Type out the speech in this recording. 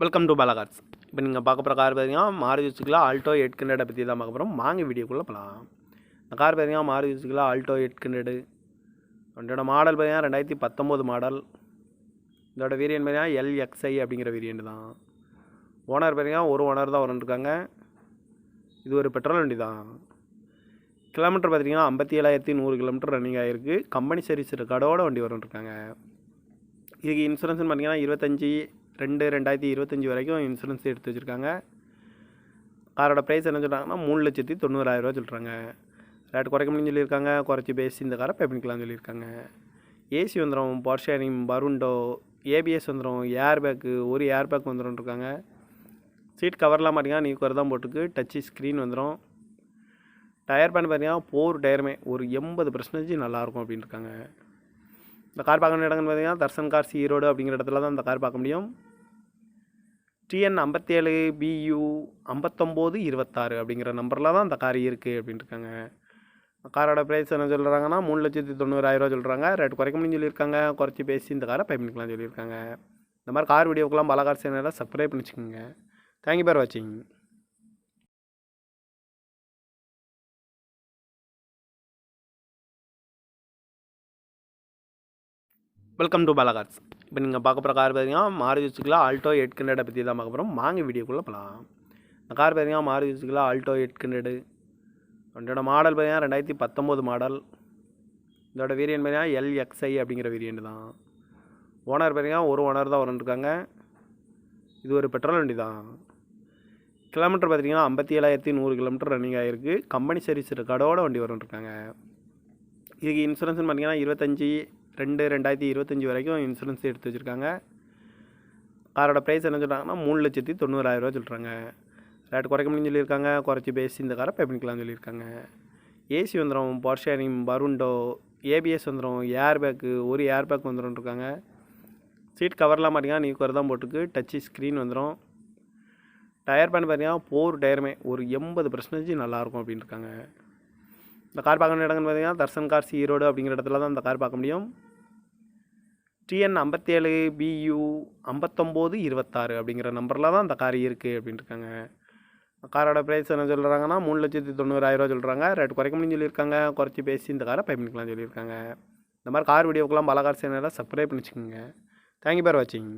Welcome to Bala cars. இப்போ நீங்கள் பார்க்க போகிற கார் பார்த்தீங்கன்னா மாருதி சுசுகி ஆல்டோ 800 பற்றி தான் பார்க்க போகிறோம். வாங்க வீடியோக்குள்ளே போகலாம். இந்த கார் பார்த்தீங்கன்னா மாருதி சுசுகி ஆல்டோ 800. வண்டியோட மாடல் பார்த்தீங்கன்னா 2019 மாடல். இதோட வேரியன்ட் பார்த்தீங்கன்னா LXI அப்படிங்கிற வேரியன்ட் தான். ஓனர் பார்த்தீங்கன்னா ஒரு ஓனர் தான் வந்துருக்காங்க. இது ஒரு பெட்ரோல் வண்டி தான். கிலோமீட்டர் பார்த்தீங்கன்னா 57,100 கிலோமீட்டர் ரன்னிங் ஆகிருக்கு. கம்பெனி சர்வீஸ் ரெக்கார்டோட வண்டி வந்துருக்காங்க. இதுக்கு இன்சூரன்ஸ்னு பார்த்தீங்கன்னா 25/2/2025 வரைக்கும் இன்சூரன்ஸ் எடுத்து வச்சுருக்காங்க. காரோட ப்ரைஸ் என்ன சொல்கிறாங்கன்னா 3,90,000 சொல்கிறாங்க. ரேட் குறைக்க முடியும்னு சொல்லியிருக்காங்க. குறைச்சி பேசி இந்த காரை பே பண்ணிக்கலாம்னு சொல்லியிருக்காங்க. ஏசி வந்துடும், பவர் ஷேரிங், பருண்டோ, ஏபிஎஸ் வந்துடும், ஏர் பேக்கு, ஒரு ஏர் பேக் வந்துடும்ருக்காங்க. சீட் கவர்லாம் பார்த்தீங்கன்னா நீ குறை தான் போட்டுருக்கு. டச்சு ஸ்க்ரீன் வந்துடும். டயர் பேன் பார்த்தீங்கன்னா 4 டயருமே ஒரு 80% நல்லாயிருக்கும் அப்படின்னு இருக்காங்க. இந்த கார் பார்க்க வேண்டிய இடங்கள்னு பார்த்தீங்கன்னா தர்சன் கார்ஸ் ஈரோடு அப்படிங்கிற இடத்துல தான் இந்த கார் பார்க்க முடியும். TN 57BU 5926 அப்படிங்கிற நம்பரில் தான் இந்த கார் இருக்குது அப்படின்னு இருக்காங்க. காரோட ப்ரைஸ் என்ன சொல்கிறாங்கன்னா 3,90,000 சொல்கிறாங்க. ரேட் குறைக்க முடியும்னு சொல்லியிருக்காங்க. குறைச்சி பேசி இந்த காரை பே பண்ணிக்கலாம்னு சொல்லியிருக்காங்க. இந்த மாதிரி கார் வீடியோக்கெல்லாம் பாலா கார் சேனலை சப்ஸ்கிரைப் பண்ணிச்சுக்கோங்க. தேங்க்யூ ஃபார் வாட்சிங். Welcome to Bala cars. இப்போ நீங்கள் பார்க்க போகிற கார் பார்த்தீங்கன்னா மாருதி சுசுகி ஆல்டோ 800 பற்றி தான் பார்க்க போகிறோம். வாங்க வீடியோக்குள்ளே போகலாம். இந்த கார் பார்த்தீங்கன்னா மாருதி சுசுகி ஆல்டோ 800. வண்டியோட மாடல் பார்த்தீங்கன்னா 2019 மாடல். இதோட வேரியன்ட் பார்த்தீங்கன்னா LXI அப்படிங்கிற வேரியன்ட் தான். ஓனர் பார்த்தீங்கன்னா ஒரு ஓனர் தான் வந்துருக்காங்க. இது ஒரு பெட்ரோல் வண்டி தான். கிலோமீட்டர் பார்த்தீங்கன்னா 57,100 கிலோமீட்டர் ரன்னிங் ஆகிருக்கு. கம்பெனி சர்வீஸ் ரெக்கார்டோட வண்டி வந்துருக்காங்க. இதுக்கு இன்சூரன்ஸ்னு பார்த்தீங்கன்னா 25/2/2025 வரைக்கும் இன்சூரன்ஸ் எடுத்து வச்சுருக்காங்க. காரோட ப்ரைஸ் என்ன சொல்கிறாங்கன்னா 3,90,000 சொல்கிறாங்க. ரேட் குறைக்க முடியும்னு சொல்லியிருக்காங்க. குறைச்சி பேசி இந்த காரை பே பண்ணிக்கலாம்னு சொல்லியிருக்காங்க. ஏசி வந்துடும், பவர் ஷேரிங், பருண்டோ, ஏபிஎஸ் வந்துடும், ஏர் பேக்கு, ஒரு ஏர் பேக் வந்துடும்ருக்காங்க. சீட் கவர்லாம் பார்த்தீங்கன்னா நீ குறை தான் போட்டுருக்கு. டச்சு ஸ்க்ரீன் வந்துடும். டயர் பேன் பார்த்தீங்கன்னா 4 டயருமே ஒரு 80% நல்லாயிருக்கும் அப்படின்னு இருக்காங்க. இந்த கார் பார்க்க வேண்டிய இடங்கள்னு பார்த்தீங்கன்னா தர்சன் கார்ஸ் ஈரோடு அப்படிங்கிற இடத்துல தான் இந்த கார் பார்க்க முடியும். TN 57BU 5926 அப்படிங்கிற நம்பரில் தான் இந்த கார் இருக்குது அப்படின்னு இருக்காங்க. காரோட ப்ரைஸ் என்ன சொல்கிறாங்கன்னா 3,90,000 சொல்கிறாங்க. ரேட் குறைக்க முடியும்னு சொல்லியிருக்காங்க. குறைச்சி பேசி இந்த காரை பே பண்ணிக்கலாம்னு சொல்லியிருக்காங்க. இந்த மாதிரி கார் வீடியோக்கெல்லாம் பாலா கார் சேனலை சப்ஸ்கிரைப் பண்ணிச்சுக்கோங்க. தேங்க்யூ ஃபார் வாட்சிங்.